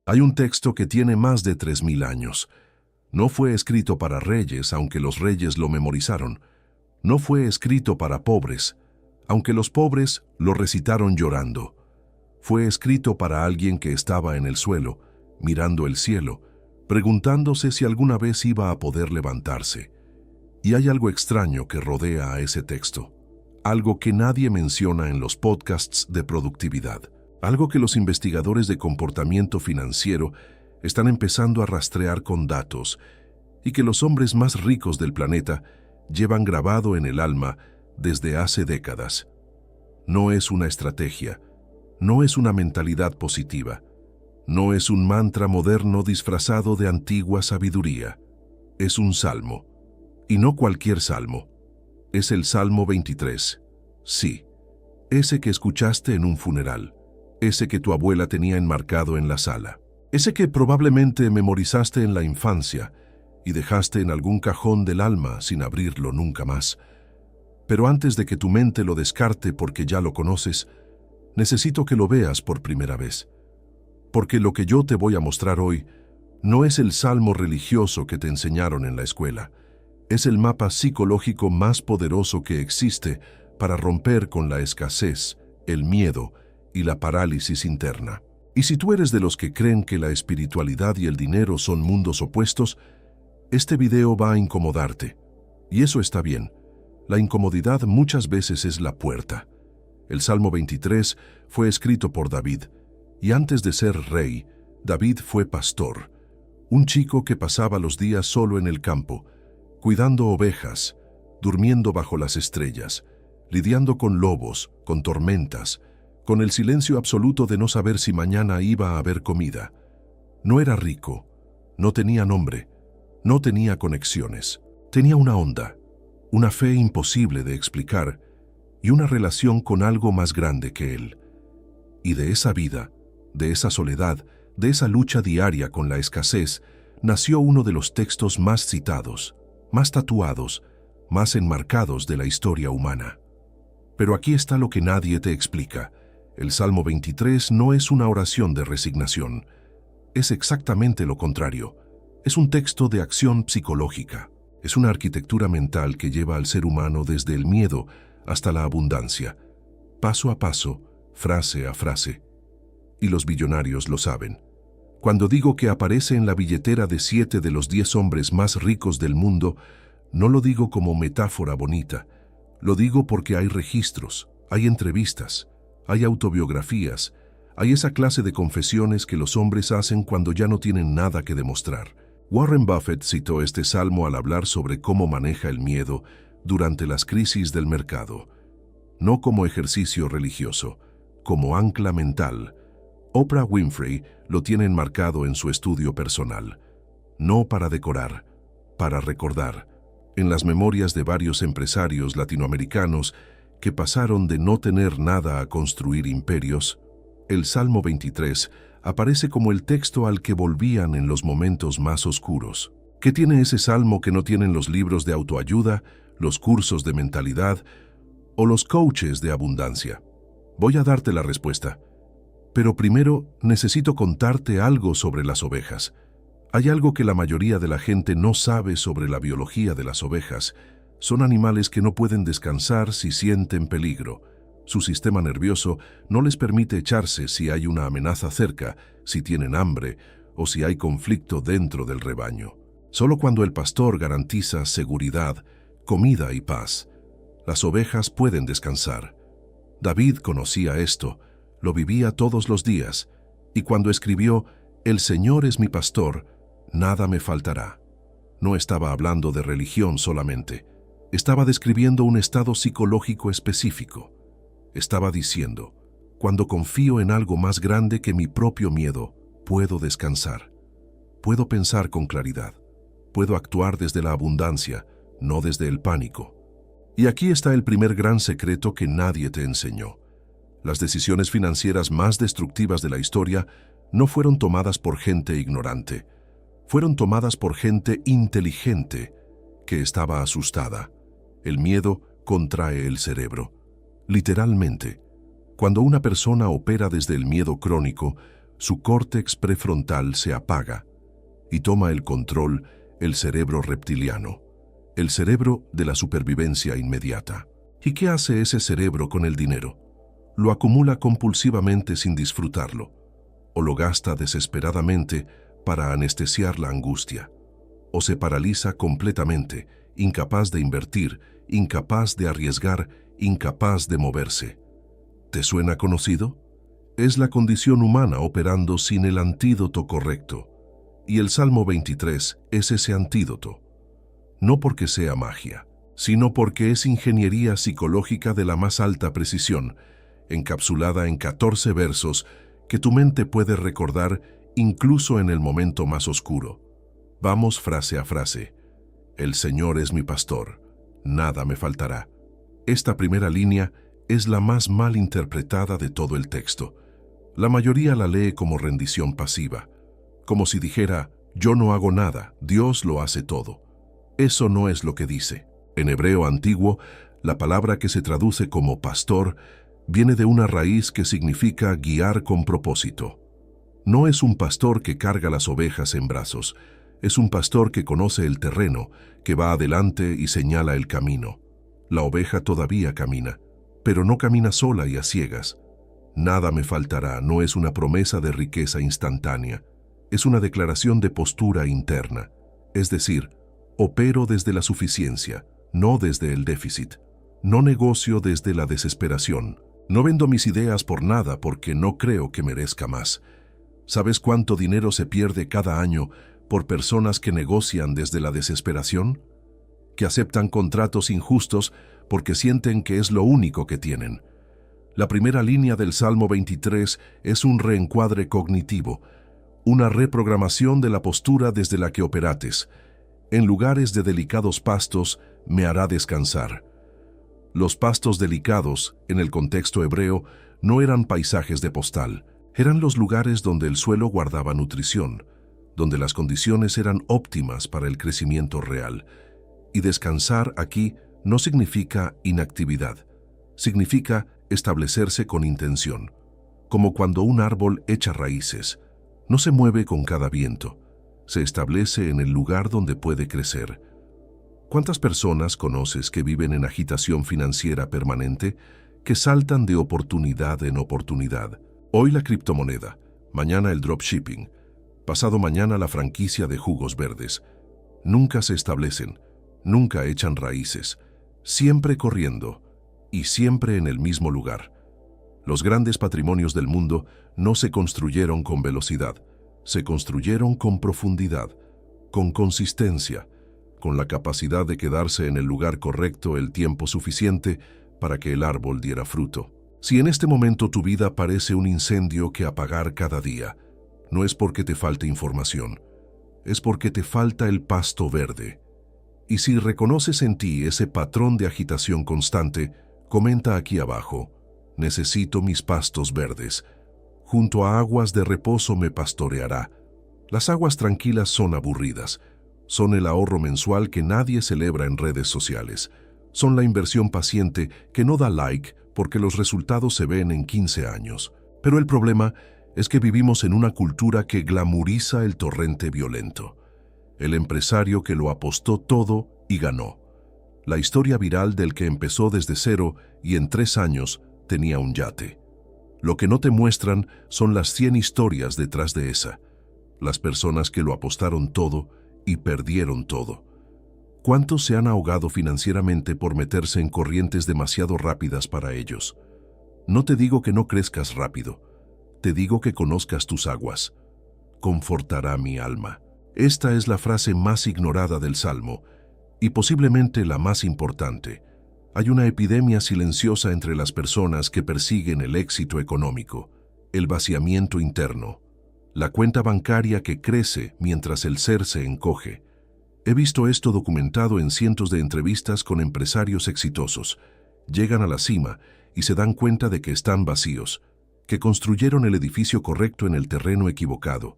Hay un texto que tiene más de 3000 años. No fue escrito para reyes, aunque los reyes lo memorizaron. No fue escrito para pobres, aunque los pobres lo recitaron llorando. Fue escrito para alguien que estaba en el suelo, mirando el cielo, preguntándose si alguna vez iba a poder levantarse. Y hay algo extraño que rodea a ese texto, algo que nadie menciona en los podcasts de productividad, algo que los investigadores de comportamiento financiero están empezando a rastrear con datos y que los hombres más ricos del planeta llevan grabado en el alma desde hace décadas. No es una estrategia, no es una mentalidad positiva, no es un mantra moderno disfrazado de antigua sabiduría. Es un salmo, y no cualquier salmo. Es el Salmo 23. Sí, ese que escuchaste en un funeral, ese que tu abuela tenía enmarcado en la sala, ese que probablemente memorizaste en la infancia y dejaste en algún cajón del alma sin abrirlo nunca más. Pero antes de que tu mente lo descarte porque ya lo conoces, necesito que lo veas por primera vez. Porque lo que yo te voy a mostrar hoy no es el salmo religioso que te enseñaron en la escuela. Es el mapa psicológico más poderoso que existe para romper con la escasez, el miedo y la parálisis interna. Y si tú eres de los que creen que la espiritualidad y el dinero son mundos opuestos, este video va a incomodarte. Y eso está bien. La incomodidad muchas veces es la puerta. El Salmo 23 fue escrito por David, y antes de ser rey, David fue pastor, un chico que pasaba los días solo en el campo, cuidando ovejas, durmiendo bajo las estrellas, lidiando con lobos, con tormentas, con el silencio absoluto de no saber si mañana iba a haber comida. No era rico, no tenía nombre, no tenía conexiones, tenía una onda, una fe imposible de explicar y una relación con algo más grande que él. Y de esa vida, de esa soledad, de esa lucha diaria con la escasez, nació uno de los textos más citados, más tatuados, más enmarcados de la historia humana. Pero aquí está lo que nadie te explica. El Salmo 23 no es una oración de resignación. Es exactamente lo contrario. Es un texto de acción psicológica. Es una arquitectura mental que lleva al ser humano desde el miedo hasta la abundancia, paso a paso, frase a frase. Y los billonarios lo saben. Cuando digo que aparece en la billetera de 7 de los 10 hombres más ricos del mundo, no lo digo como metáfora bonita. Lo digo porque hay registros, hay entrevistas, hay autobiografías, hay esa clase de confesiones que los hombres hacen cuando ya no tienen nada que demostrar. Warren Buffett citó este salmo al hablar sobre cómo maneja el miedo durante las crisis del mercado. No como ejercicio religioso, como ancla mental. Oprah Winfrey lo tiene enmarcado en su estudio personal. No para decorar, para recordar. En las memorias de varios empresarios latinoamericanos que pasaron de no tener nada a construir imperios, el Salmo 23 aparece como el texto al que volvían en los momentos más oscuros. ¿Qué tiene ese salmo que no tienen los libros de autoayuda, los cursos de mentalidad o los coaches de abundancia? Voy a darte la respuesta. Pero primero necesito contarte algo sobre las ovejas. Hay algo que la mayoría de la gente no sabe sobre la biología de las ovejas. Son animales que no pueden descansar si sienten peligro. Su sistema nervioso no les permite echarse si hay una amenaza cerca, si tienen hambre o si hay conflicto dentro del rebaño. Solo cuando el pastor garantiza seguridad, comida y paz, las ovejas pueden descansar. David conocía esto, lo vivía todos los días, y cuando escribió «El Señor es mi pastor, nada me faltará», no estaba hablando de religión solamente, estaba describiendo un estado psicológico específico. Estaba diciendo, cuando confío en algo más grande que mi propio miedo, puedo descansar. Puedo pensar con claridad. Puedo actuar desde la abundancia, no desde el pánico. Y aquí está el primer gran secreto que nadie te enseñó. Las decisiones financieras más destructivas de la historia no fueron tomadas por gente ignorante. Fueron tomadas por gente inteligente que estaba asustada. El miedo contrae el cerebro. Literalmente, cuando una persona opera desde el miedo crónico, su córtex prefrontal se apaga y toma el control el cerebro reptiliano, el cerebro de la supervivencia inmediata. ¿Y qué hace ese cerebro con el dinero? Lo acumula compulsivamente sin disfrutarlo, o lo gasta desesperadamente para anestesiar la angustia, o se paraliza completamente, incapaz de invertir, incapaz de arriesgar, incapaz de moverse. ¿Te suena conocido? Es la condición humana operando sin el antídoto correcto. Y el Salmo 23 es ese antídoto. No porque sea magia, sino porque es ingeniería psicológica de la más alta precisión, encapsulada en 14 versos que tu mente puede recordar incluso en el momento más oscuro. Vamos frase a frase. El Señor es mi pastor, nada me faltará. Esta primera línea es la más mal interpretada de todo el texto. La mayoría la lee como rendición pasiva, como si dijera, yo no hago nada, Dios lo hace todo. Eso no es lo que dice. En hebreo antiguo, la palabra que se traduce como pastor viene de una raíz que significa guiar con propósito. No es un pastor que carga las ovejas en brazos, es un pastor que conoce el terreno, que va adelante y señala el camino. La oveja todavía camina, pero no camina sola y a ciegas. Nada me faltará no es una promesa de riqueza instantánea, es una declaración de postura interna, es decir, opero desde la suficiencia, no desde el déficit. No negocio desde la desesperación. No vendo mis ideas por nada porque no creo que merezca más. ¿Sabes cuánto dinero se pierde cada año por personas que negocian desde la desesperación? Que aceptan contratos injustos porque sienten que es lo único que tienen. La primera línea del Salmo 23 es un reencuadre cognitivo, una reprogramación de la postura desde la que operates. En lugares de delicados pastos me hará descansar. Los pastos delicados, en el contexto hebreo, no eran paisajes de postal, eran los lugares donde el suelo guardaba nutrición, donde las condiciones eran óptimas para el crecimiento real. Y descansar aquí no significa inactividad, significa establecerse con intención, como cuando un árbol echa raíces. No se mueve con cada viento, se establece en el lugar donde puede crecer. ¿Cuántas personas conoces que viven en agitación financiera permanente, que saltan de oportunidad en oportunidad? Hoy la criptomoneda, mañana el dropshipping, pasado mañana la franquicia de jugos verdes. Nunca se establecen, nunca echan raíces, siempre corriendo y siempre en el mismo lugar. Los grandes patrimonios del mundo no se construyeron con velocidad, se construyeron con profundidad, con consistencia, con la capacidad de quedarse en el lugar correcto el tiempo suficiente para que el árbol diera fruto. Si en este momento tu vida parece un incendio que apagar cada día, no es porque te falte información, es porque te falta el pasto verde. Y si reconoces en ti ese patrón de agitación constante, comenta aquí abajo, necesito mis pastos verdes. Junto a aguas de reposo me pastoreará. Las aguas tranquilas son aburridas. Son el ahorro mensual que nadie celebra en redes sociales. Son la inversión paciente que no da like porque los resultados se ven en 15 años. Pero el problema es que vivimos en una cultura que glamuriza el torrente violento. El empresario que lo apostó todo y ganó. La historia viral del que empezó desde cero y en 3 años tenía un yate. Lo que no te muestran son las 100 historias detrás de esa. Las personas que lo apostaron todo y perdieron todo. ¿Cuántos se han ahogado financieramente por meterse en corrientes demasiado rápidas para ellos? No te digo que no crezcas rápido, te digo que conozcas tus aguas. Confortará mi alma. Esta es la frase más ignorada del Salmo y posiblemente la más importante. Hay una epidemia silenciosa entre las personas que persiguen el éxito económico, el vaciamiento interno, la cuenta bancaria que crece mientras el ser se encoge. He visto esto documentado en cientos de entrevistas con empresarios exitosos. Llegan a la cima y se dan cuenta de que están vacíos, que construyeron el edificio correcto en el terreno equivocado,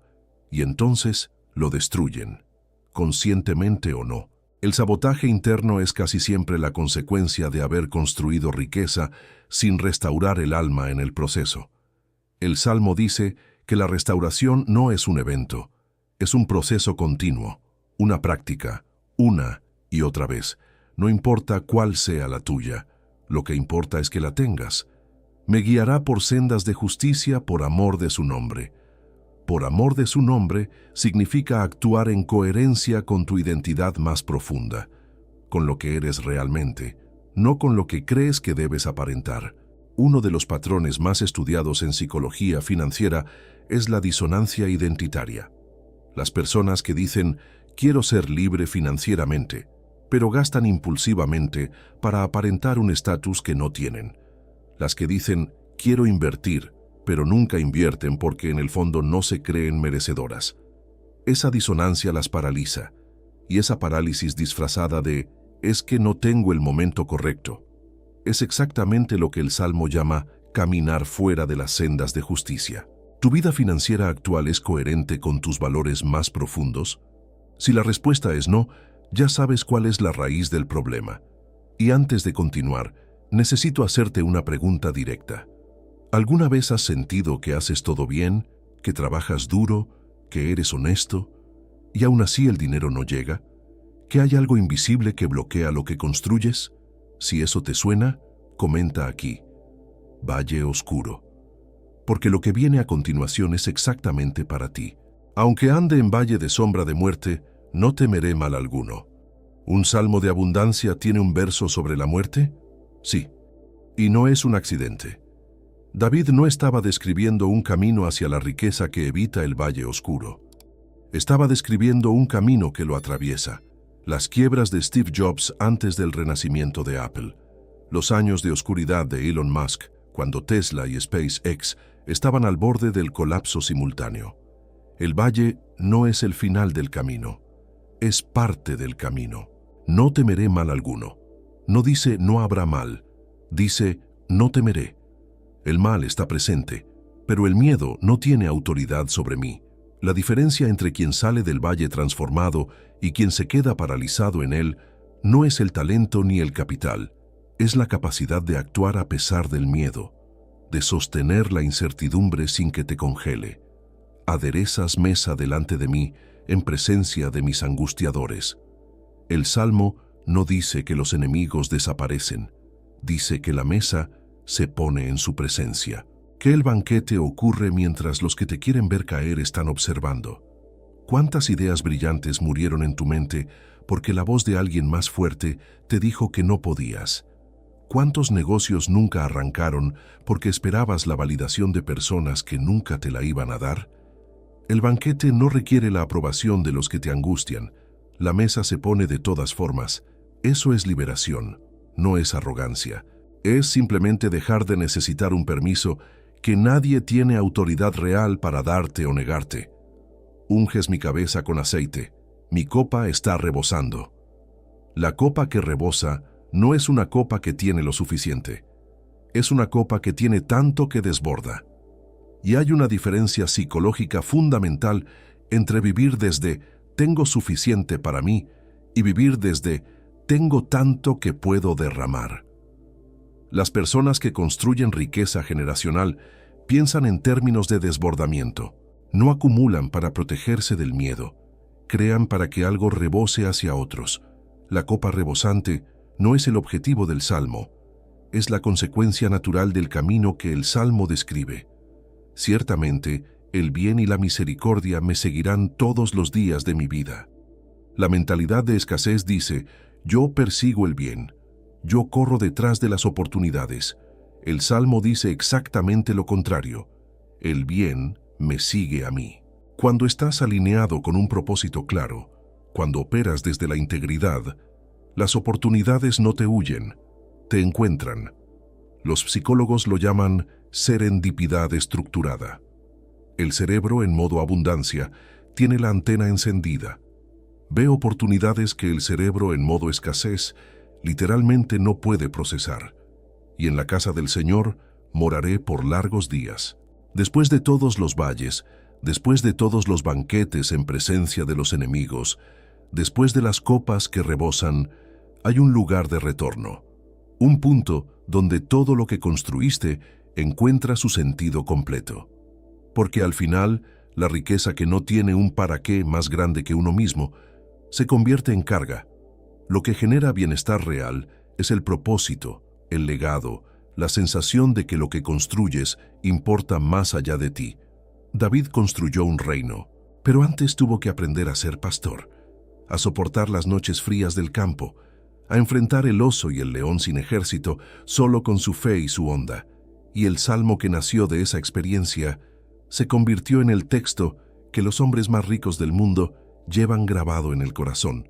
y entonces lo destruyen, conscientemente o no. El sabotaje interno es casi siempre la consecuencia de haber construido riqueza sin restaurar el alma en el proceso. El Salmo dice que la restauración no es un evento, es un proceso continuo, una práctica, una y otra vez. No importa cuál sea la tuya, lo que importa es que la tengas. Me guiará por sendas de justicia por amor de su nombre. Por amor de su nombre significa actuar en coherencia con tu identidad más profunda, con lo que eres realmente, no con lo que crees que debes aparentar. Uno de los patrones más estudiados en psicología financiera es la disonancia identitaria. Las personas que dicen, quiero ser libre financieramente, pero gastan impulsivamente para aparentar un estatus que no tienen. Las que dicen, quiero invertir, pero nunca invierten porque en el fondo no se creen merecedoras. Esa disonancia las paraliza, y esa parálisis disfrazada de, es que no tengo el momento correcto, es exactamente lo que el Salmo llama caminar fuera de las sendas de justicia. ¿Tu vida financiera actual es coherente con tus valores más profundos? Si la respuesta es no, ya sabes cuál es la raíz del problema. Y antes de continuar, necesito hacerte una pregunta directa. ¿Alguna vez has sentido que haces todo bien, que trabajas duro, que eres honesto, y aún así el dinero no llega? ¿Que hay algo invisible que bloquea lo que construyes? Si eso te suena, comenta aquí, Valle Oscuro. Porque lo que viene a continuación es exactamente para ti. Aunque ande en valle de sombra de muerte, no temeré mal alguno. ¿Un salmo de abundancia tiene un verso sobre la muerte? Sí. Y no es un accidente. David no estaba describiendo un camino hacia la riqueza que evita el valle oscuro. Estaba describiendo un camino que lo atraviesa. Las quiebras de Steve Jobs antes del renacimiento de Apple. Los años de oscuridad de Elon Musk, cuando Tesla y SpaceX estaban al borde del colapso simultáneo. El valle no es el final del camino, es parte del camino. No temeré mal alguno. No dice no habrá mal, dice no temeré. El mal está presente, pero el miedo no tiene autoridad sobre mí. La diferencia entre quien sale del valle transformado y quien se queda paralizado en él no es el talento ni el capital, es la capacidad de actuar a pesar del miedo, de sostener la incertidumbre sin que te congele. Aderezas mesa delante de mí en presencia de mis angustiadores. El Salmo no dice que los enemigos desaparecen, dice que la mesa se pone en su presencia, que el banquete ocurre mientras los que te quieren ver caer están observando. ¿Cuántas ideas brillantes murieron en tu mente porque la voz de alguien más fuerte te dijo que no podías? ¿Cuántos negocios nunca arrancaron porque esperabas la validación de personas que nunca te la iban a dar? El banquete no requiere la aprobación de los que te angustian. La mesa se pone de todas formas. Eso es liberación, no es arrogancia. Es simplemente dejar de necesitar un permiso que nadie tiene autoridad real para darte o negarte. Unges mi cabeza con aceite. Mi copa está rebosando. La copa que rebosa no es una copa que tiene lo suficiente. Es una copa que tiene tanto que desborda. Y hay una diferencia psicológica fundamental entre vivir desde tengo suficiente para mí y vivir desde tengo tanto que puedo derramar. Las personas que construyen riqueza generacional piensan en términos de desbordamiento. No acumulan para protegerse del miedo. Crean para que algo rebose hacia otros. La copa rebosante no es el objetivo del Salmo. Es la consecuencia natural del camino que el Salmo describe. Ciertamente, el bien y la misericordia me seguirán todos los días de mi vida. La mentalidad de escasez dice, yo persigo el bien, yo corro detrás de las oportunidades. El Salmo dice exactamente lo contrario, el bien me sigue a mí. Cuando estás alineado con un propósito claro, cuando operas desde la integridad, las oportunidades no te huyen, te encuentran. Los psicólogos lo llaman serendipidad estructurada. El cerebro en modo abundancia tiene la antena encendida. Ve oportunidades que el cerebro en modo escasez literalmente no puede procesar. Y en la casa del Señor moraré por largos días. Después de todos los valles, después de todos los banquetes en presencia de los enemigos, después de las copas que rebosan, hay un lugar de retorno. Un punto donde todo lo que construiste encuentra su sentido completo. porque al final, la riqueza que no tiene un para qué más grande que uno mismo, se convierte en carga. Lo que genera bienestar real es el propósito, el legado, la sensación de que lo que construyes importa más allá de ti. David construyó un reino, pero antes tuvo que aprender a ser pastor, a soportar las noches frías del campo, a enfrentar el oso y el león sin ejército, solo con su fe y su onda. Y el salmo que nació de esa experiencia se convirtió en el texto que los hombres más ricos del mundo llevan grabado en el corazón.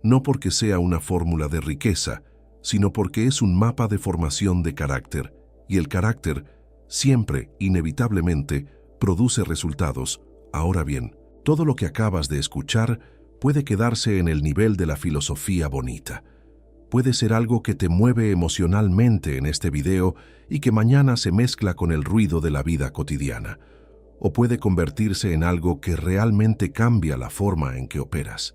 No porque sea una fórmula de riqueza, sino porque es un mapa de formación de carácter, y el carácter siempre, inevitablemente, produce resultados. Ahora bien, todo lo que acabas de escuchar puede quedarse en el nivel de la filosofía bonita. Puede ser algo que te mueve emocionalmente en este video y que mañana se mezcla con el ruido de la vida cotidiana. O puede convertirse en algo que realmente cambia la forma en que operas.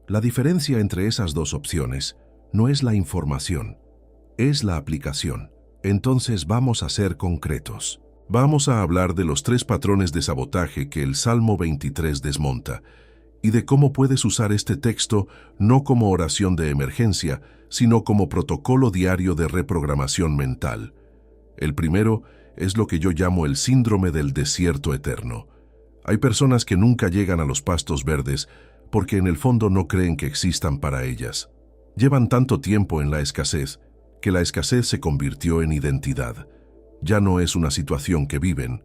La diferencia entre esas dos opciones no es la información, es la aplicación. Entonces vamos a ser concretos. Vamos a hablar de los 3 patrones de sabotaje que el Salmo 23 desmonta y de cómo puedes usar este texto no como oración de emergencia, sino como protocolo diario de reprogramación mental. El primero es lo que yo llamo el síndrome del desierto eterno. Hay personas que nunca llegan a los pastos verdes porque en el fondo no creen que existan para ellas. Llevan tanto tiempo en la escasez que la escasez se convirtió en identidad. Ya no es una situación que viven,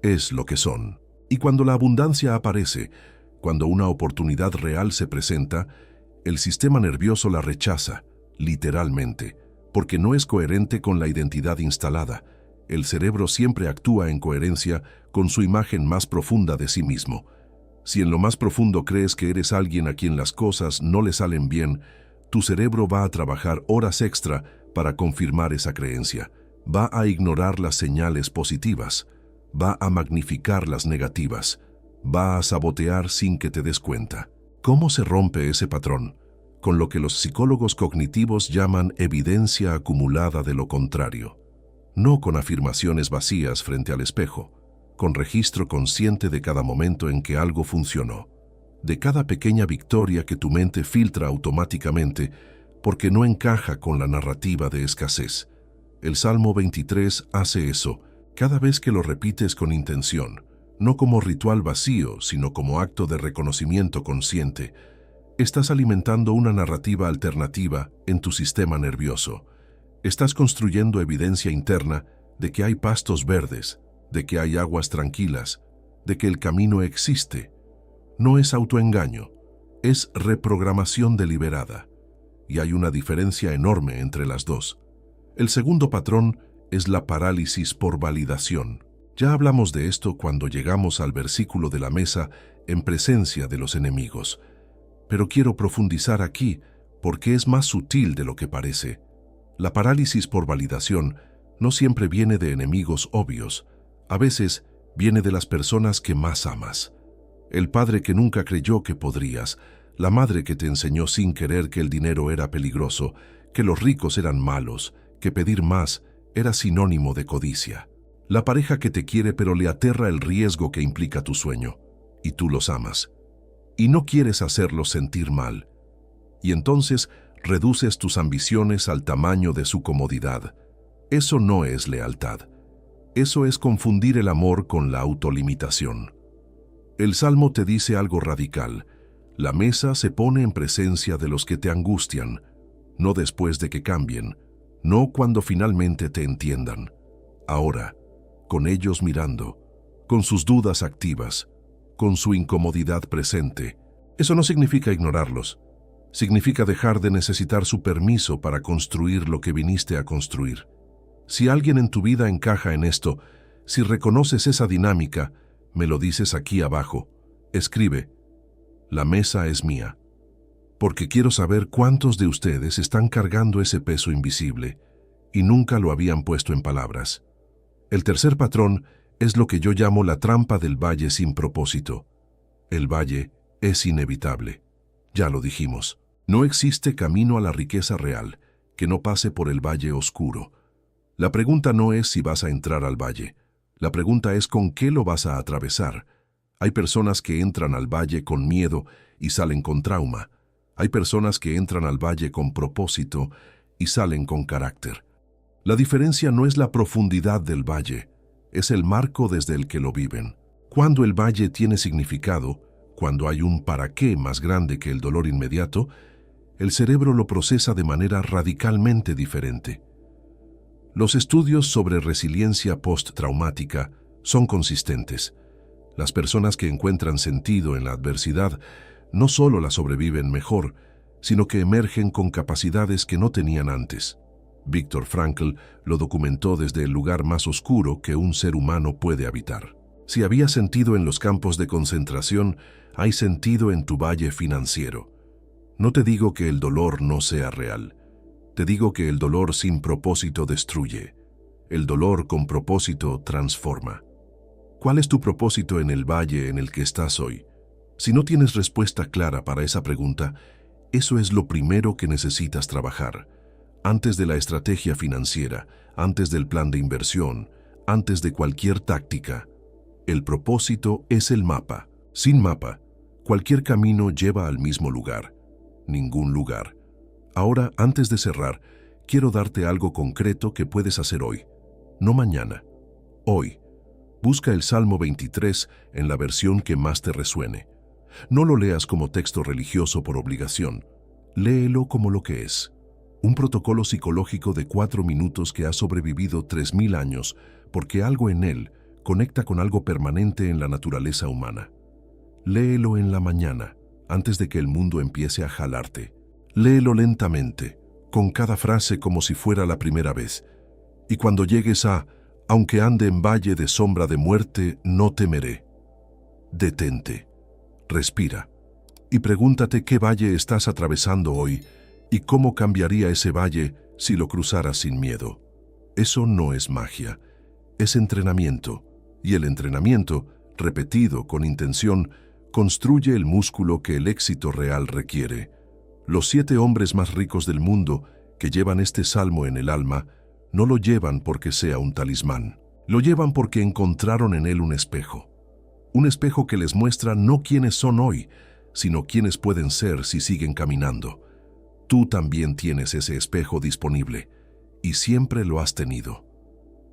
es lo que son. Y cuando la abundancia aparece, cuando una oportunidad real se presenta, el sistema nervioso la rechaza, literalmente, porque no es coherente con la identidad instalada. El cerebro siempre actúa en coherencia con su imagen más profunda de sí mismo. Si en lo más profundo crees que eres alguien a quien las cosas no le salen bien, tu cerebro va a trabajar horas extra para confirmar esa creencia. Va a ignorar las señales positivas, va a magnificar las negativas, va a sabotear sin que te des cuenta. ¿Cómo se rompe ese patrón? Con lo que los psicólogos cognitivos llaman evidencia acumulada de lo contrario. No con afirmaciones vacías frente al espejo, con registro consciente de cada momento en que algo funcionó, de cada pequeña victoria que tu mente filtra automáticamente porque no encaja con la narrativa de escasez. El Salmo 23 hace eso cada vez que lo repites con intención, no como ritual vacío, sino como acto de reconocimiento consciente. Estás alimentando una narrativa alternativa en tu sistema nervioso. Estás construyendo evidencia interna de que hay pastos verdes, de que hay aguas tranquilas, de que el camino existe. No es autoengaño, es reprogramación deliberada. Y hay una diferencia enorme entre las dos. El segundo patrón es la parálisis por validación. Ya hablamos de esto cuando llegamos al versículo de la mesa en presencia de los enemigos. Pero quiero profundizar aquí porque es más sutil de lo que parece. La parálisis por validación no siempre viene de enemigos obvios. A veces viene de las personas que más amas. El padre que nunca creyó que podrías, la madre que te enseñó sin querer que el dinero era peligroso, que los ricos eran malos, que pedir más era sinónimo de codicia. La pareja que te quiere pero le aterra el riesgo que implica tu sueño, y tú los amas. Y no quieres hacerlos sentir mal. Y entonces reduces tus ambiciones al tamaño de su comodidad. Eso no es lealtad. Eso es confundir el amor con la autolimitación. El Salmo te dice algo radical. La mesa se pone en presencia de los que te angustian, no después de que cambien, no cuando finalmente te entiendan. Ahora, con ellos mirando, con sus dudas activas, con su incomodidad presente. Eso no significa ignorarlos. Significa dejar de necesitar su permiso para construir lo que viniste a construir. Si alguien en tu vida encaja en esto, si reconoces esa dinámica, me lo dices aquí abajo. Escribe: la mesa es mía. Porque quiero saber cuántos de ustedes están cargando ese peso invisible y nunca lo habían puesto en palabras. El tercer patrón es lo que yo llamo la trampa del valle sin propósito. El valle es inevitable. Ya lo dijimos. No existe camino a la riqueza real que no pase por el valle oscuro. La pregunta no es si vas a entrar al valle. La pregunta es ¿con qué lo vas a atravesar? Hay personas que entran al valle con miedo y salen con trauma. Hay personas que entran al valle con propósito y salen con carácter. La diferencia no es la profundidad del valle, es el marco desde el que lo viven. Cuando el valle tiene significado, cuando hay un para qué más grande que el dolor inmediato, el cerebro lo procesa de manera radicalmente diferente. Los estudios sobre resiliencia postraumática son consistentes. Las personas que encuentran sentido en la adversidad no solo la sobreviven mejor, sino que emergen con capacidades que no tenían antes. Viktor Frankl lo documentó desde el lugar más oscuro que un ser humano puede habitar. Si había sentido en los campos de concentración, hay sentido en tu valle financiero. No te digo que el dolor no sea real. Te digo que el dolor sin propósito destruye. El dolor con propósito transforma. ¿Cuál es tu propósito en el valle en el que estás hoy? Si no tienes respuesta clara para esa pregunta, eso es lo primero que necesitas trabajar. Antes de la estrategia financiera, antes del plan de inversión, antes de cualquier táctica, el propósito es el mapa. Sin mapa, cualquier camino lleva al mismo lugar. Ningún lugar. Ahora, antes de cerrar, quiero darte algo concreto que puedes hacer hoy. No mañana. Hoy. Busca el Salmo 23 en la versión que más te resuene. No lo leas como texto religioso por obligación. Léelo como lo que es. Un protocolo psicológico de 4 minutos que ha sobrevivido 3000 años porque algo en él conecta con algo permanente en la naturaleza humana. Léelo en la mañana, antes de que el mundo empiece a jalarte. Léelo lentamente, con cada frase como si fuera la primera vez. Y cuando llegues a «Aunque ande en valle de sombra de muerte, no temeré». Detente, respira y pregúntate qué valle estás atravesando hoy y cómo cambiaría ese valle si lo cruzaras sin miedo. Eso no es magia, es entrenamiento, y el entrenamiento, repetido con intención, construye el músculo que el éxito real requiere. Los 7 hombres más ricos del mundo, que llevan este salmo en el alma, no lo llevan porque sea un talismán. Lo llevan porque encontraron en él un espejo. Un espejo que les muestra no quiénes son hoy, sino quiénes pueden ser si siguen caminando. Tú también tienes ese espejo disponible, y siempre lo has tenido.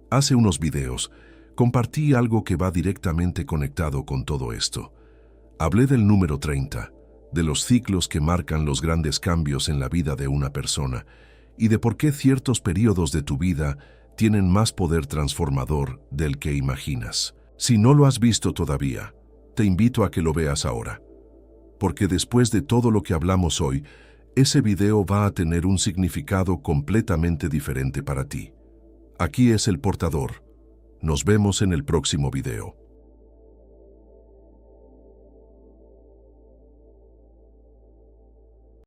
Hace unos videos, compartí algo que va directamente conectado con todo esto. Hablé del número 30, de los ciclos que marcan los grandes cambios en la vida de una persona, y de por qué ciertos periodos de tu vida tienen más poder transformador del que imaginas. Si no lo has visto todavía, te invito a que lo veas ahora. Porque después de todo lo que hablamos hoy, ese video va a tener un significado completamente diferente para ti. Aquí es el portador. Nos vemos en el próximo video.